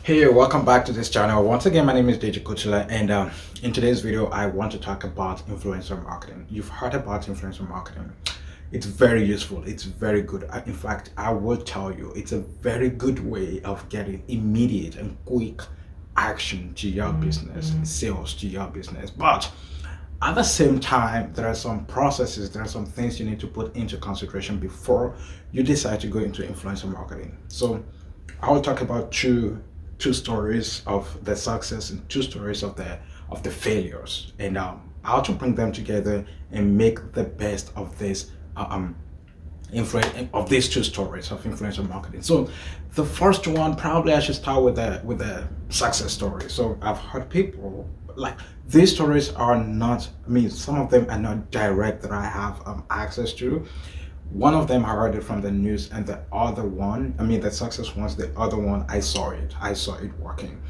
Hey, welcome back to this channel. Once again, my name is Deji Kuchula, and in today's video, I want to talk about influencer marketing. You've heard about influencer marketing. It's very useful. It's very good. In fact, I will tell you, it's a very good way of getting immediate and quick action to your business, sales to your business. But at the same time, there are some processes, there are some things you need to put into consideration before you decide to go into influencer marketing. So I will talk about two stories of the success and two stories of the failures, and how to bring them together and make the best of this influence of these two stories of influencer marketing. So the first one, probably I should start with the success story. So I've heard people like, these stories are not, I mean, some of them are not direct that I have access to. One of them I heard it from the news, and the other one, I mean the success ones, the other one I saw it working.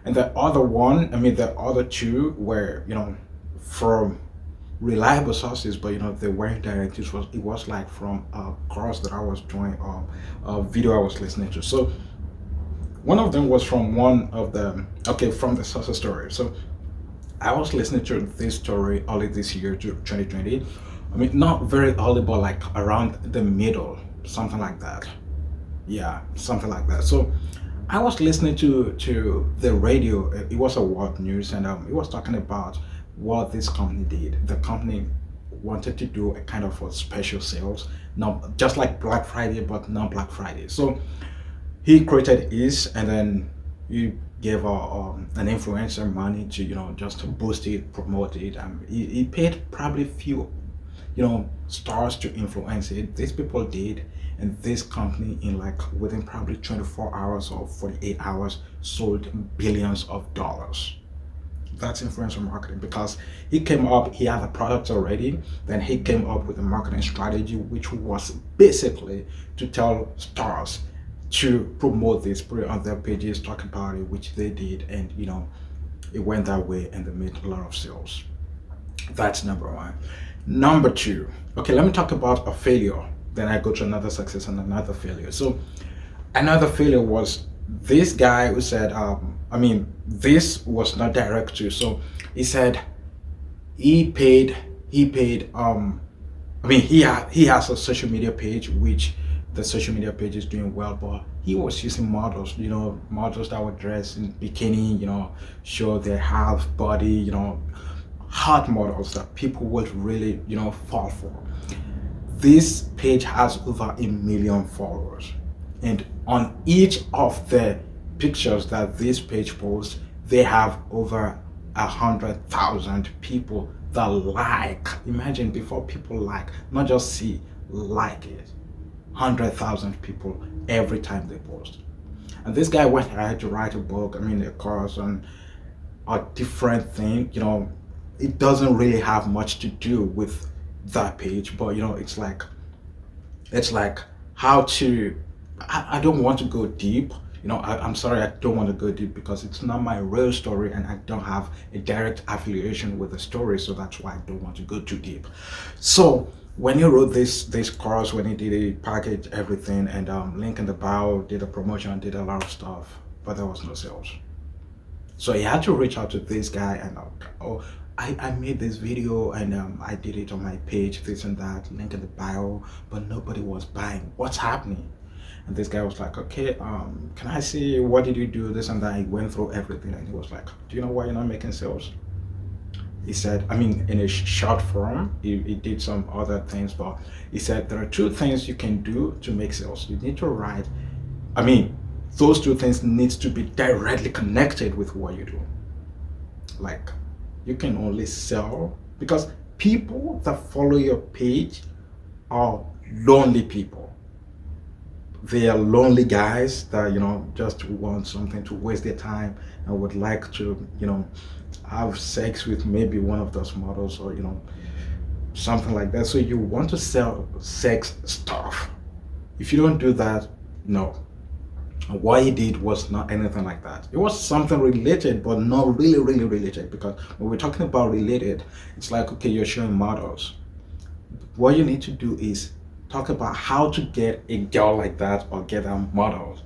And the other one, I mean the other two were, from reliable sources, but they weren't direct. It was like from a course that I was doing, or a video I was listening to. So one of them was from one of the, okay, from the success story. So I was listening to this story early this year, to 2020. I mean, not very early, but like around the middle, something like that. Yeah, something like that. So I was listening to the radio. It was a world news, and it was talking about what this company did. The company wanted to do a kind of a special sales, not just like Black Friday, but not Black Friday. So he created his, and then he gave an influencer money to, just to boost it, promote it. He paid probably few, stars to influence it. These people did, and this company, in like within probably 24 hours or 48 hours, sold billions of dollars. That's influencer marketing, because he had a product already, then he came up with a marketing strategy, which was basically to tell stars to promote this, put it on their pages, talk about it, which they did, and it went that way, and they made a lot of sales. That's number one. Number two, okay, let me talk about a failure, then I go to another success and another failure. So another failure was this guy who said, I mean, this was not direct to, so he said he paid I mean, he has a social media page, which the social media page is doing well, but he was using models, models that would dress in bikini, show their half body, hot models that people would really, fall for. This page has over 1 million followers, and on each of the pictures that this page posts, they have over 100,000 people that like. Imagine, before people like, not just see, like it. 100,000 people every time they post. And this guy went ahead to write a book, I mean a course on a different thing. It doesn't really have much to do with that page, but it's like how to, I don't want to go deep. I'm sorry, I don't want to go deep, because it's not my real story, and I don't have a direct affiliation with the story, so that's why I don't want to go too deep. So when he wrote this course, when he did it, packaged everything, and link in the bio, did a promotion, did a lot of stuff, but there was no sales. So he had to reach out to this guy, and oh, I made this video, and I did it on my page, this and that, link in the bio, but nobody was buying. What's happening? And this guy was like, okay, can I see, what did you do, this and that? He went through everything, and he was like, do you know why you're not making sales? He said, I mean, in a short form, he did some other things, but he said there are two things you can do to make sales. You need to write, I mean, those two things needs to be directly connected with what you do. Like, you can only sell because people that follow your page are lonely people. They are lonely guys that just want something to waste their time, and would like to have sex with maybe one of those models, or something like that. So you want to sell sex stuff. If you don't do that, no. What he did was not anything like that. It was something related, but not really, really related, because when we're talking about related, it's like, okay, you're showing models. What you need to do is talk about how to get a girl like that, or get a model,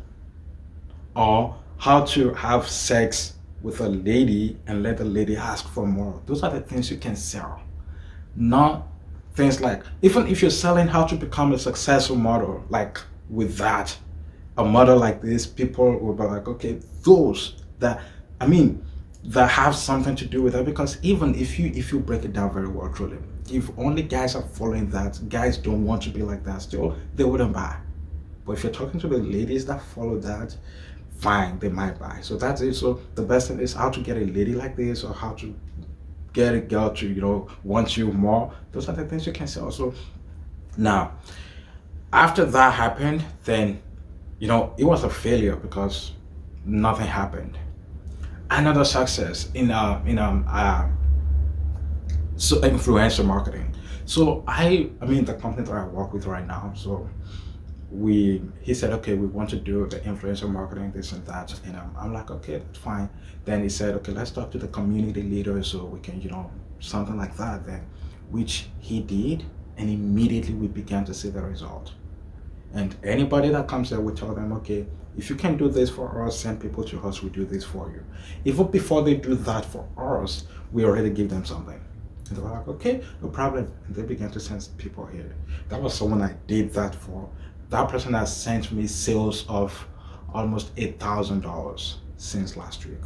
or how to have sex with a lady and let the lady ask for more. Those are the things you can sell. Not things like, even if you're selling how to become a successful model, like with that, a model like this, people will be like, okay, those that, I mean, that have something to do with that. Because even if you break it down very well, truly, if only guys are following that, guys don't want to be like that still, they wouldn't buy. But if you're talking to the ladies that follow that, fine, they might buy. So that's it. So the best thing is how to get a lady like this, or how to get a girl to, want you more. Those are the things you can sell. So now, after that happened, then it was a failure because nothing happened. Another success in so influencer marketing. So I mean the company that I work with right now. So he said, okay, we want to do the influencer marketing, this and that, and I'm like, okay, that's fine. Then he said, okay, let's talk to the community leaders so we can, something like that. Then, which he did, and immediately we began to see the result. And anybody that comes there, we tell them, okay, if you can do this for us, send people to us, we do this for you. Even before they do that for us, we already give them something. And they were like, okay, no problem. And they began to send people here. That was someone I did that for. That person has sent me sales of almost $8,000 since last week.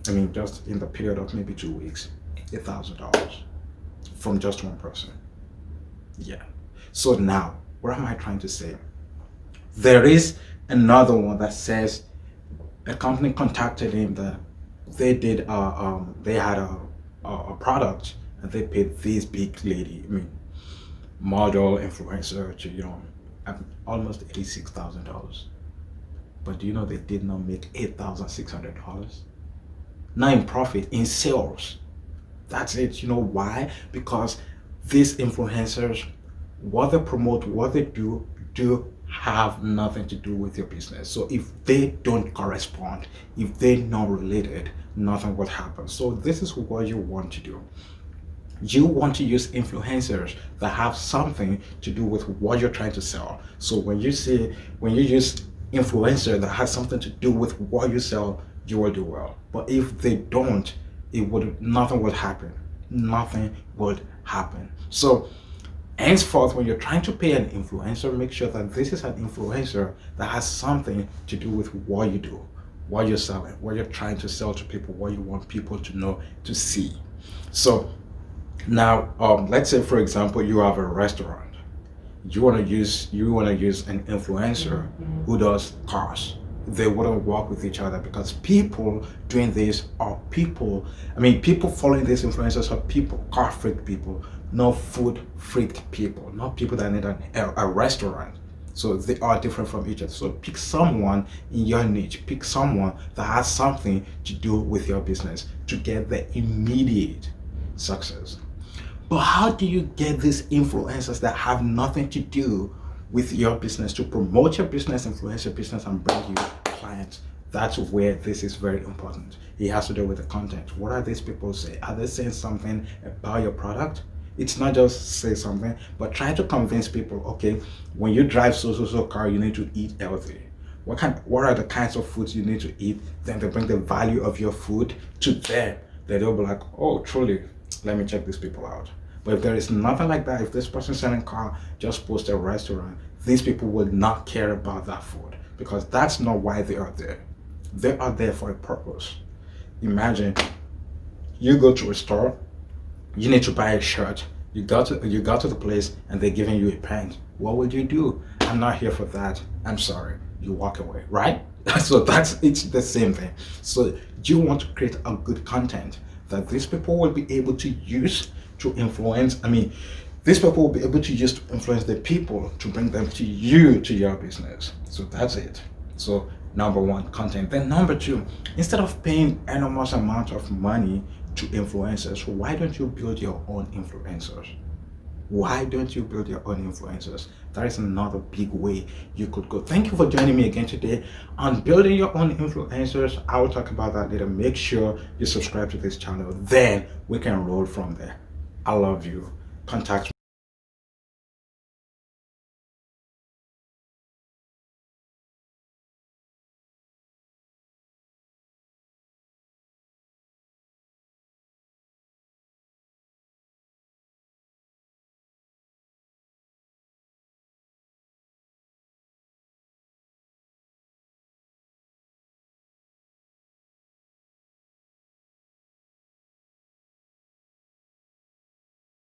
I mean, just in the period of maybe 2 weeks, $8,000 from just one person. Yeah. So now, what am I trying to say? There is another one that says a company contacted him that they did they had a product, and they paid this big lady, I mean model influencer, to almost $86,000. But do you know they did not make $8,600? Not in profit, in sales. That's it. You know why? Because these influencers, what they promote, what they do have nothing to do with your business. So if they don't correspond, if they're not related, nothing will happen. So this is what you want to do. You want to use influencers that have something to do with what you're trying to sell. So when you use influencer that has something to do with what you sell, you will do well. But if they don't, nothing would happen. Nothing would happen. So henceforth, when you're trying to pay an influencer, make sure that this is an influencer that has something to do with what you do, what you're selling, what you're trying to sell to people, what you want people to know, to see. So now, let's say, for example, you have a restaurant. You want to use an influencer who does cars. They wouldn't work with each other, because people doing this are people. I mean, people following these influencers are people, car freak people, not food freak people, not people that need a restaurant. So they are different from each other. So pick someone in your niche, pick someone that has something to do with your business to get the immediate success. But how do you get these influencers that have nothing to do with your business to promote your business, influence your business, and bring you clients? That's where this is very important. It has to do with the content. What are these people saying? Are they saying something about your product? It's not just say something, but try to convince people, okay, when you drive so car, you need to eat healthy. What are the kinds of foods you need to eat? Then they bring the value of your food to them. Then they'll be like, oh, truly, let me check these people out. But if there is nothing like that, if this person selling car just posts a restaurant, these people will not care about that food, because that's not why they are there. They are there for a purpose. Imagine you go to a store, you need to buy a shirt. You got to the place and they're giving you a pant. What would you do? I'm not here for that. I'm sorry. You walk away, right? So it's the same thing. So you want to create a good content that these people will be able to use to influence. I mean, these people will be able to use to influence the people to bring them to you, to your business. So that's it. So number one, content. Then number two, instead of paying enormous amount of money to influencers, why don't you build your own influencers? Why don't you build your own influencers? That is another big way you could go. Thank you for joining me again today on building your own influencers. I will talk about that later. Make sure you subscribe to this channel. Then we can roll from there. I love you. Contact me.